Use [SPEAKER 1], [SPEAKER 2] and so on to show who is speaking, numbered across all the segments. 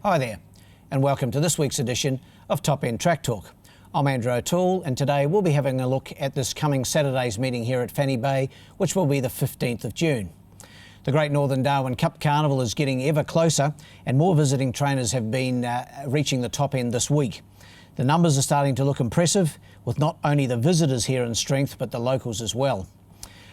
[SPEAKER 1] Hi there, and welcome to this week's edition of Top End Track Talk. I'm Andrew O'Toole, and today we'll be having a look at this coming Saturday's meeting here at Fanny Bay, which will be the 15th of June. The Great Northern Darwin Cup Carnival is getting ever closer, and more visiting trainers have been reaching the top end this week. The numbers are starting to look impressive, with not only the visitors here in strength, but the locals as well.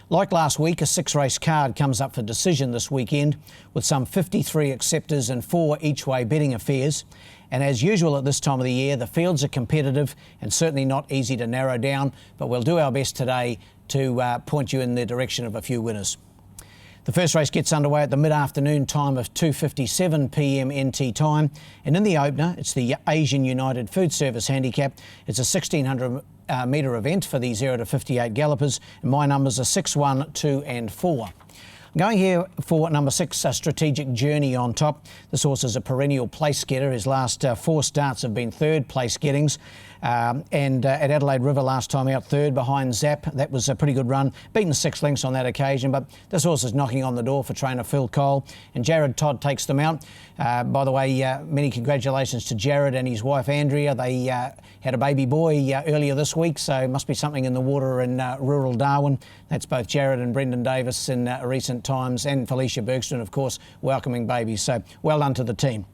[SPEAKER 1] Like last week, a 6-race card comes up for decision this weekend, with some 53 acceptors and 4 each-way betting affairs. And as usual at this time of the year, the fields are competitive and certainly not easy to narrow down, but we'll do our best today to point you in the direction of a few winners. The first race gets underway at the mid-afternoon time of 2:57 p.m. NT time, and in the opener, it's the Asian United Food Service Handicap. It's a 1,600 metre event for the 0 to 58 gallopers, and my numbers are 6, 1, 2 and 4. I'm going here for number 6, Strategic Journey on top. This horse is a perennial place getter. His last 4 starts have been third place gettings. And at Adelaide River last time out, third behind Zap. That was a pretty good run. Beaten 6 lengths on that occasion, but this horse is knocking on the door for trainer Phil Cole, and Jared Todd takes them out. By the way, many congratulations to Jared and his wife Andrea. They had a baby boy earlier this week, so must be something in the water in rural Darwin. That's both Jared and Brendan Davis in recent times, and Felicia Bergstrom, of course, welcoming babies. So well done to the team.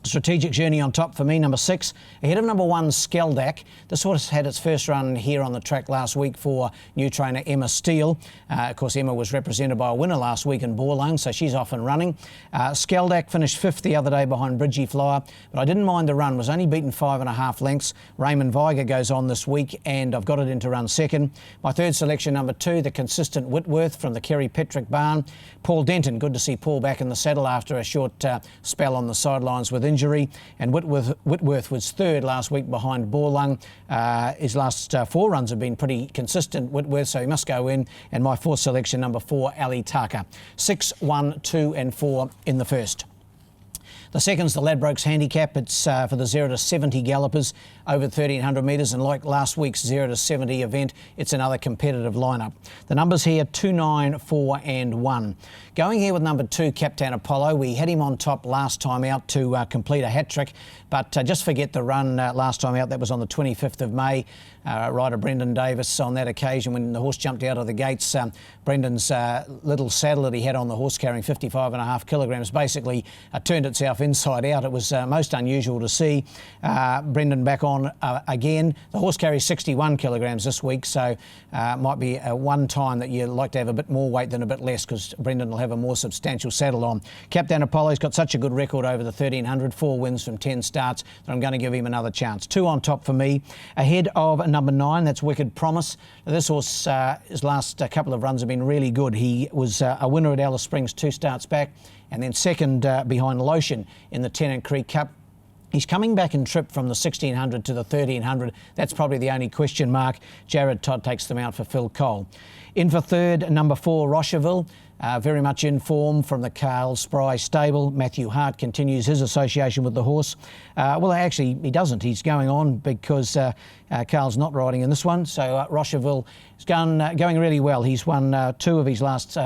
[SPEAKER 1] Strategic Journey on top for me, number 6. Ahead of number 1, Skeldak. This horse had its first run here on the track last week for new trainer Emma Steele. Of course, Emma was represented by a winner last week in Borlone, so she's off and running. Skeldak finished 5th the other day behind Bridgie Flyer, but I didn't mind the run. Was only beaten 5.5 lengths. Raymond Viger goes on this week, and I've got it in to run second. My third selection, number 2, the consistent Whitworth from the Kerry Petrick barn. Paul Denton, good to see Paul back in the saddle after a short spell on the sidelines with injury, and Whitworth was third last week behind Borlung. His last 4 runs have been pretty consistent, Whitworth, so he must go in. And my fourth selection, number 4, Ali Taka. 6, 1, 2 and 4 in the first. The second's the Ladbrokes Handicap. It's for the 0 to 70 gallopers over 1,300 metres, and like last week's 0 to 70 event, it's another competitive lineup. The numbers here, 2, 9, 4 and 1. Going here with number 2, Captain Apollo. We had him on top last time out to complete a hat-trick, but just forget the run last time out. That was on the 25th of May. Rider Brendan Davis on that occasion when the horse jumped out of the gates. Brendan's little saddle that he had on the horse carrying 55.5 kilograms basically turned itself inside out. It was most unusual to see. Brendan back on again. The horse carries 61 kilograms this week, so might be one time that you like to have a bit more weight than a bit less, because Brendan will have a more substantial saddle on. Captain Apollo's got such a good record over the 1,300, 4 wins from 10 starts, that I'm going to give him another chance. 2 on top for me. Ahead of number 9, that's Wicked Promise. Now, this horse, his last couple of runs have been really good. He was a winner at Alice Springs 2 starts back, and then second behind Lotion in the Tennant Creek Cup. He's coming back in trip from the 1,600 to the 1,300. That's probably the only question mark. Jared Todd takes them out for Phil Cole. In for third, number 4, Rocherville. Very much in form from the Carl Spry stable. Matthew Hart continues his association with the horse. Well, actually, he doesn't. He's going on because Carl's not riding in this one. So Rocherville is going really well. He's won 2 of his last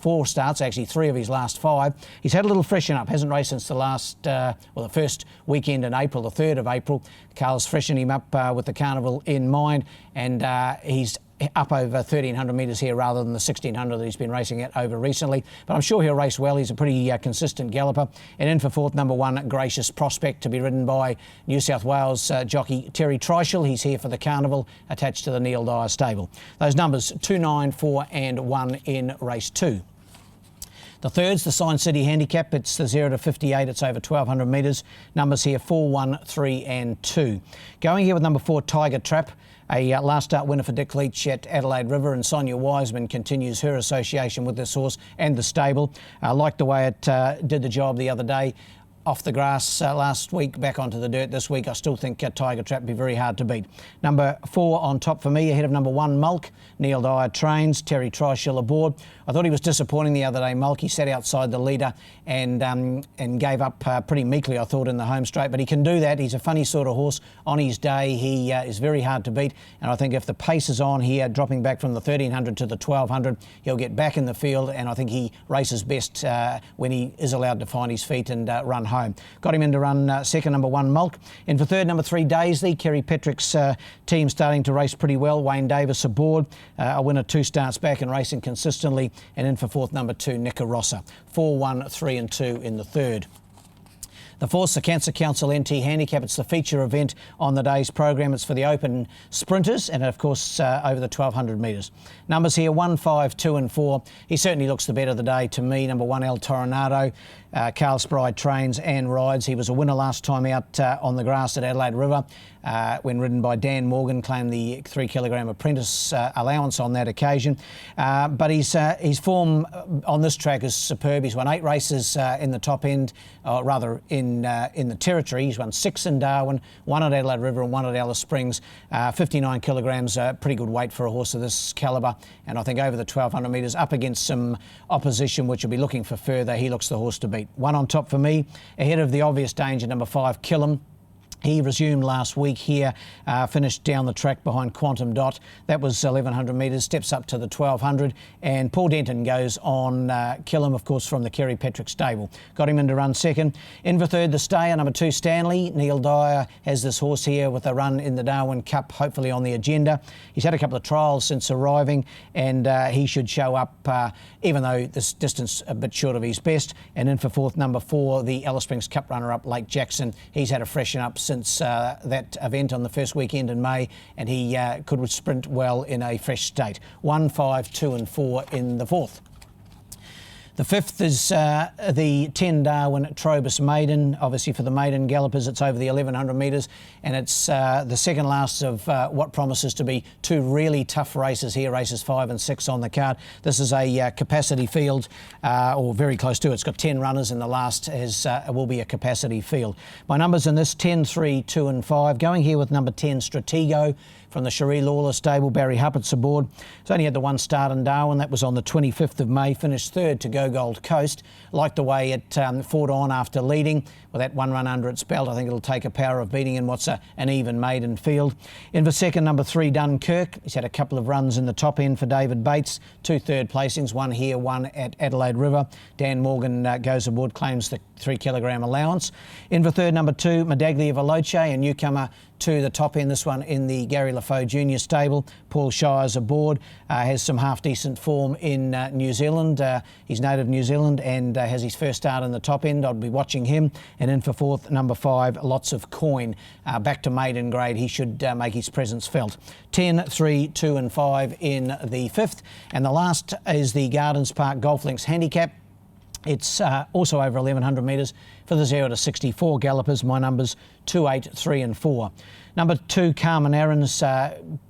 [SPEAKER 1] 4 starts, actually 3 of his last 5. He's had a little freshen up. Hasn't raced since the first weekend in April, the 3rd of April. Carl's freshened him up with the carnival in mind, and he's up over 1,300 metres here rather than the 1,600 that he's been racing at over recently. But I'm sure he'll race well. He's a pretty consistent galloper. And in for fourth, number 1, Gracious Prospect, to be ridden by New South Wales jockey Terry Treichel. He's here for the carnival, attached to the Neil Dyer stable. Those numbers, 2, 9, 4 and 1 in race 2. The third's the Sign City Handicap. It's the 0 to 58. It's over 1,200 metres. Numbers here, 4, 1, 3 and 2. Going here with number 4, Tiger Trap. A last start winner for Dick Leach at Adelaide River, and Sonia Wiseman continues her association with this horse and the stable. I liked the way it did the job the other day. Off the grass last week, back onto the dirt this week. I still think Tiger Trap will be very hard to beat. Number 4 on top for me, ahead of number 1, Mulk. Neil Dyer trains, Terry Treichel aboard. I thought he was disappointing the other day, Mulk. He sat outside the leader and gave up pretty meekly, I thought, in the home straight. But he can do that. He's a funny sort of horse. On his day, he is very hard to beat. And I think if the pace is on here, dropping back from the 1,300 to the 1,200, he'll get back in the field. And I think he races best when he is allowed to find his feet and run hard home. Got him in to run second, number 1 Mulk. In for third, number 3 Daisley. Kerry Petrick's team starting to race pretty well. Wayne Davis aboard. A winner 2 starts back and racing consistently. And in for fourth, number 2 Nicarossa. 4, 1, 3 and 2 in the third. The fourth, the Cancer Council NT Handicap. It's the feature event on the day's program. It's for the open sprinters and, of course, over the 1,200 metres. Numbers here, 1, 5, 2 and 4. He certainly looks the bet of the day to me. Number 1, El Toronado. Carl Spride trains and rides. He was a winner last time out on the grass at Adelaide River when ridden by Dan Morgan, claimed the 3 kilogram apprentice allowance on that occasion. But his form on this track is superb. He's won 8 races in the top end, rather in the territory. He's won 6 in Darwin, 1 at Adelaide River and 1 at Alice Springs. 59 kilograms, pretty good weight for a horse of this calibre. And I think over the 1,200 metres, up against some opposition which will be looking for further, he looks the horse to beat. 1 on top for me, ahead of the obvious danger, number 5 Killam. He resumed last week here, finished down the track behind Quantum Dot. That was 1,100 metres, steps up to the 1,200. And Paul Denton goes on Killam, of course, from the Kerry Petrick stable. Got him in to run second. In for third, the stayer, number 2 Stanley. Neil Dyer has this horse here with a run in the Darwin Cup, hopefully on the agenda. He's had a couple of trials since arriving, and he should show up, even though this distance a bit short of his best. And in for fourth, number 4, the Alice Springs Cup runner-up, Lake Jackson. He's had a freshen up since that event on the first weekend in May, and he could sprint well in a fresh state. 1, 5, 2 and 4 in the fourth. The fifth is the 10 Darwin Trobus Maiden. Obviously for the maiden gallopers, it's over the 1,100 metres, and it's the second last of what promises to be 2 really tough races here, races 5 and 6 on the card. This is a capacity field, or very close to it. It's got 10 runners, and the last will be a capacity field. My numbers in this, 10, 3, 2 and 5. Going here with number 10 Stratego from the Cherie Lawler stable. Barry Huppert's aboard. He's only had the 1 start in Darwin. That was on the 25th of May. Finished third to Go Gold Coast. Liked the way it fought on after leading. With that 1 run under its belt, I think it'll take a power of beating in what's an even maiden field. In for second, number 3 Dunkirk. He's had a couple of runs in the top end for David Bates. 2 third placings, 1 here, 1 at Adelaide River. Dan Morgan goes aboard, claims the 3 kilogram allowance. In for third, number 2 Medaglia Veloce, a newcomer to the top end, this one in the Gary Lafoe Junior stable. Paul Shires aboard, has some half-decent form in New Zealand. He's native New Zealand and has his first start in the top end. I'll be watching him. And in for fourth, number 5, Lots of Coin. Back to maiden grade, he should make his presence felt. 10, 3, 2 and 5 in the fifth. And the last is the Gardens Park Golf Links Handicap. It's also over 1,100 metres for the 0 to 64 gallopers. My numbers 2, 8, 3 and 4. Number 2, Carmen Aaron's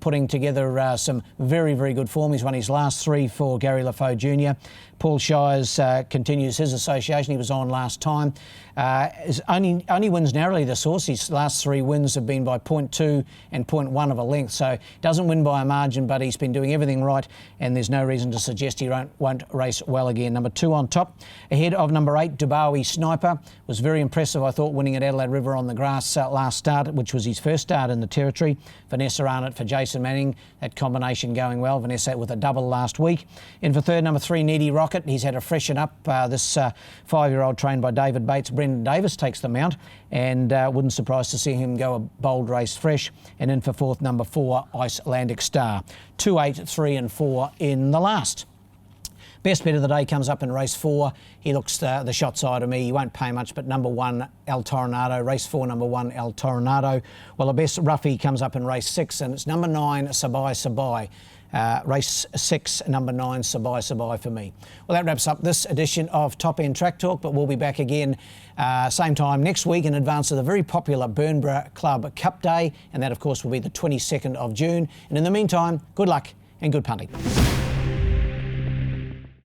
[SPEAKER 1] putting together some very, very good form. He's won his last 3 for Gary Lafoe Jr. Paul Shires continues his association. He was on last time. Only wins narrowly, this horse. His last 3 wins have been by 0.2 and 0.1 of a length. So doesn't win by a margin, but he's been doing everything right, and there's no reason to suggest he won't race well again. Number 2 on top. Ahead of number 8, Dubawi Sniper. Was very impressive, I thought, winning at Adelaide River on the grass last start, which was his first start in the territory. Vanessa Arnott for Jason Manning. That combination going well. Vanessa with a double last week. In for third, number 3, Needy Rocket. He's had a freshen up. This 5-year-old trained by David Bates. Brendan Davis takes the mount, and wouldn't surprise to see him go a bold race fresh. And in for fourth, number 4, Icelandic Star. 2, 8, 3 and 4 in the last. Best bet of the day comes up in race 4. He looks the shot side of me. He won't pay much, but number 1, El Toronado. Race 4, number 1, El Toronado. Well, the best roughie comes up in race 6, and it's number 9, Sabai Sabai. Race 6, number 9, Sabai Sabai for me. Well, that wraps up this edition of Top End Track Talk, but we'll be back again same time next week in advance of the very popular Burnborough Club Cup Day, and that, of course, will be the 22nd of June. And in the meantime, good luck and good punting.